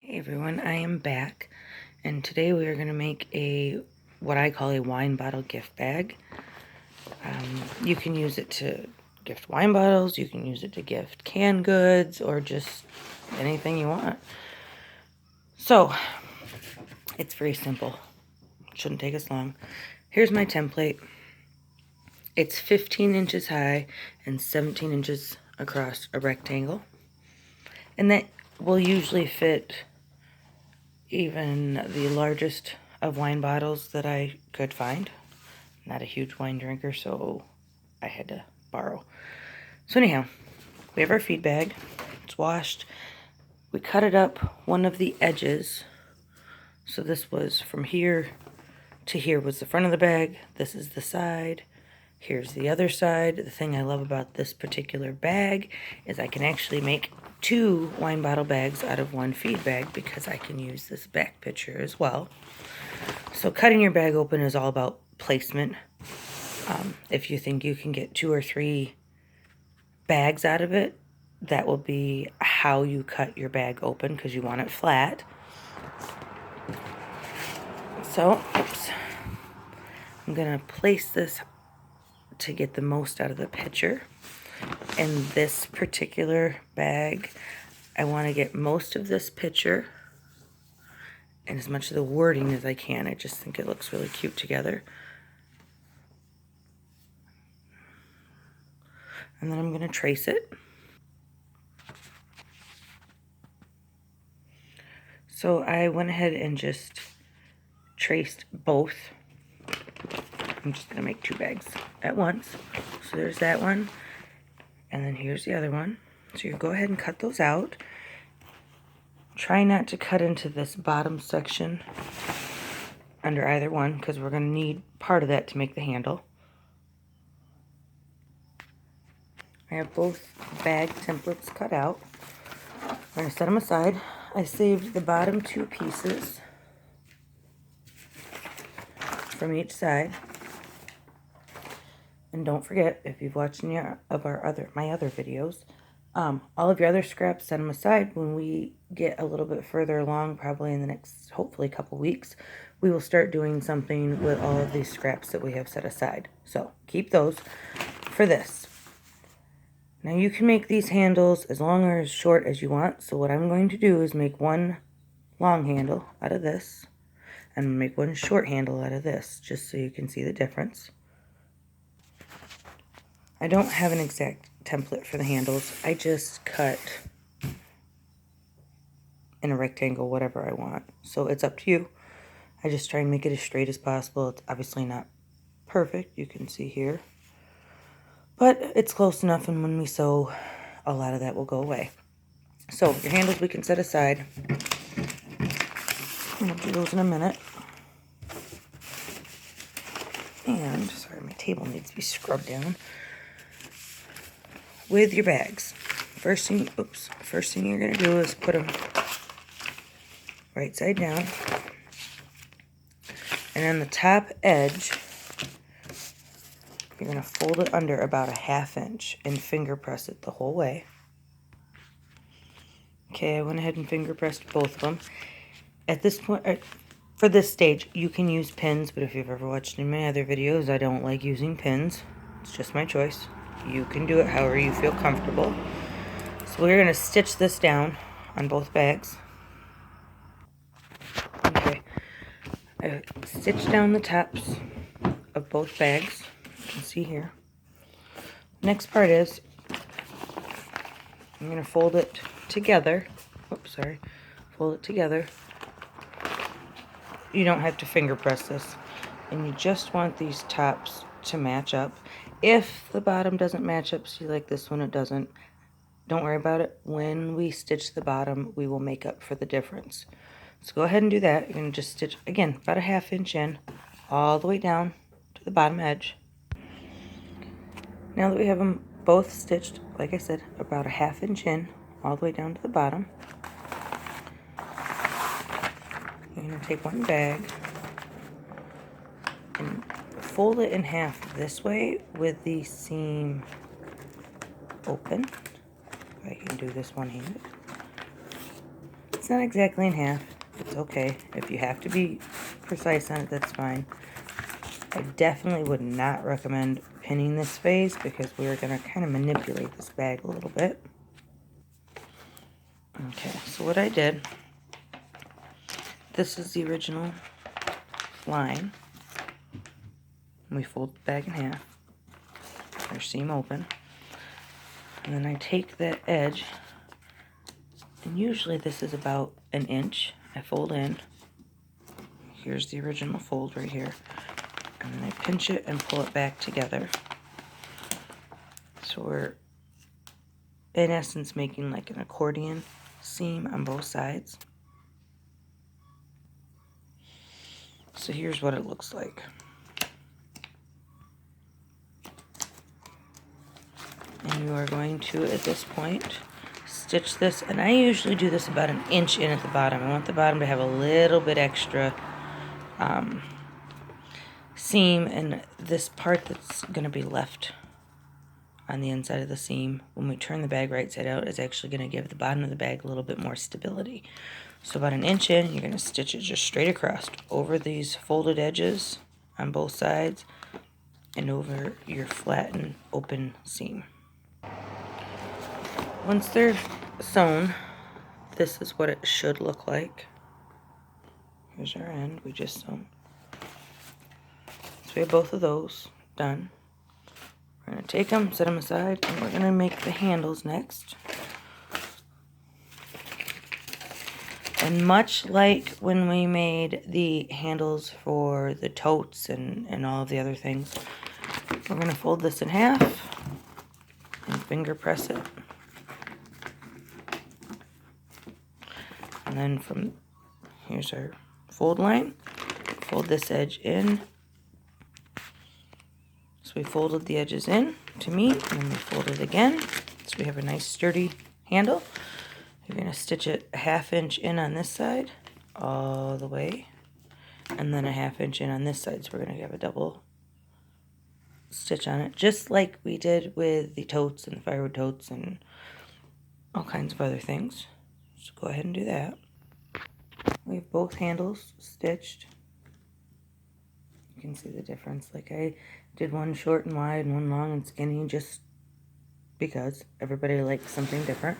Hey everyone, I am back, and today we are going to make what I call a wine bottle gift bag. You can use it to gift wine bottles, you can use it to gift canned goods, or just anything you want. So, it's very simple. It shouldn't take us long. Here's my template. It's 15 inches high and 17 inches across a rectangle. And that will usually fit even the largest of wine bottles that I could find. Not a huge wine drinker, so I had to borrow. So anyhow, we have our feed bag. It's washed. We cut it up one of the edges. So this was from here to here was the front of the bag. This is the side. Here's the other side. The thing I love about this particular bag is I can actually make 2 wine bottle bags out of one feed bag because I can use this back picture as well. So cutting your bag open is all about placement. If you think you can get 2 or 3 bags out of it, that will be how you cut your bag open because you want it flat. So, I'm going to place this to get the most out of the picture. In this particular bag, I want to get most of this picture and as much of the wording as I can. I just think it looks really cute together. And then I'm going to trace it. So I went ahead and just traced both. I'm just going to make 2 bags at once. So there's that one. And then here's the other one. So you go ahead and cut those out. Try not to cut into this bottom section under either one because we're going to need part of that to make the handle. I have both bag templates cut out. I'm going to set them aside. I saved the bottom 2 pieces from each side. And don't forget, if you've watched any of my other videos, all of your other scraps, set them aside. When we get a little bit further along, probably in the next, hopefully, couple weeks, we will start doing something with all of these scraps that we have set aside. So keep those for this. Now you can make these handles as long or as short as you want. So what I'm going to do is make one long handle out of this and make one short handle out of this, just so you can see the difference. I don't have an exact template for the handles. I just cut in a rectangle whatever I want. So it's up to you. I just try and make it as straight as possible. It's obviously not perfect, you can see here. But it's close enough, and when we sew, a lot of that will go away. So your handles we can set aside. I'm going to do those in a minute. And, sorry, my table needs to be scrubbed down. With your bags, first thing you're going to do is put them right side down. And on the top edge, you're going to fold it under about a 1/2 inch and finger press it the whole way. Okay, I went ahead and finger pressed both of them. At this point, for this stage, you can use pins, but if you've ever watched any of my other videos, I don't like using pins. It's just my choice. You can do it however you feel comfortable. So we're going to stitch this down on both bags. Okay, I stitched down the tops of both bags. You can see here. Next part is I'm going to fold it together. Oops, sorry. Fold it together. You don't have to finger press this. And you just want these tops to match up. If the bottom doesn't match up, see like this one, it doesn't, don't worry about it. When we stitch the bottom, we will make up for the difference. So go ahead and do that. You're going to just stitch, again, about a 1/2 inch in, all the way down to the bottom edge. Now that we have them both stitched, like I said, about a 1/2 inch in, all the way down to the bottom, you're going to take one bag and fold it in half this way with the seam open. I can do this one-handed. it's not exactly in half. It's okay. If you have to be precise on it, that's fine. I definitely would not recommend pinning this phase because we're going to kind of manipulate this bag a little bit. Okay, so what I did, this is the original line. We fold the bag in half. Our seam open. And then I take that edge, and usually this is about an inch. I fold in. Here's the original fold right here. And then I pinch it and pull it back together. So we're, in essence, making like an accordion seam on both sides. So here's what it looks like. And you are going to, at this point, stitch this. And I usually do this about an inch in at the bottom. I want the bottom to have a little bit extra seam, and this part that's going to be left on the inside of the seam when we turn the bag right side out is actually going to give the bottom of the bag a little bit more stability. So about an inch in, you're going to stitch it just straight across over these folded edges on both sides and over your flat and open seam. Once they're sewn, this is what it should look like. Here's our end. We just sewn. So we have both of those done. We're going to take them, set them aside, and we're going to make the handles next. And much like when we made the handles for the totes and all of the other things, we're going to fold this in half and finger press it. And then from, here's our fold line. Fold this edge in. So we folded the edges in to meet, and then we fold it again. So we have a nice sturdy handle. You're going to stitch it a ½ inch in on this side, all the way, and then a ½ inch in on this side. So we're going to have a double stitch on it, just like we did with the totes and the firewood totes and all kinds of other things. So go ahead and do that. We have both handles stitched. You can see the difference. Like I did one short and wide and one long and skinny just because everybody likes something different.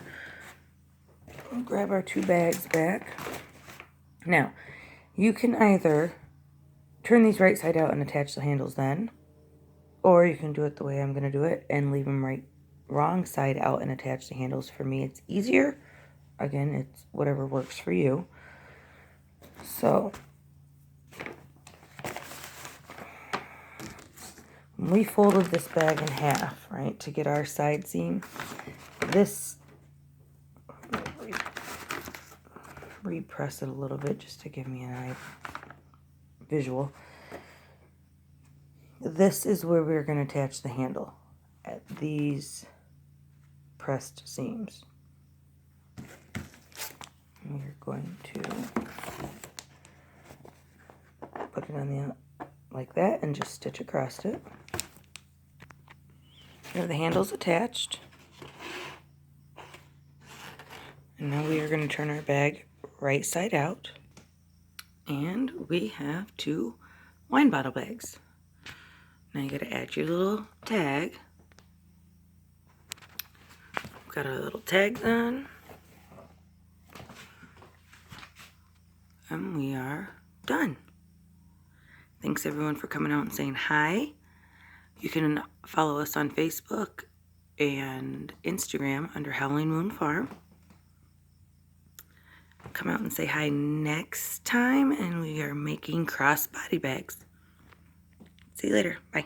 We'll grab our two bags back. Now, you can either turn these right side out and attach the handles then, or you can do it the way I'm going to do it and leave them wrong side out and attach the handles. For me, it's easier. Again, it's whatever works for you. So we folded this bag in half, right, to get our side seam. This, repress it a little bit just to give me an eye visual. This is where we're going to attach the handle, at these pressed seams. We're going to put it on the, like that, and just stitch across it. Here the handle's attached. And now we are going to turn our bag right side out. And we have two wine bottle bags. Now you got to add your little tag. Got our little tags on. And we are done. Thanks everyone for coming out and saying hi. You can follow us on Facebook and Instagram under Howling Moon Farm. Come out and say hi next time, and we are making crossbody bags. See you later. Bye.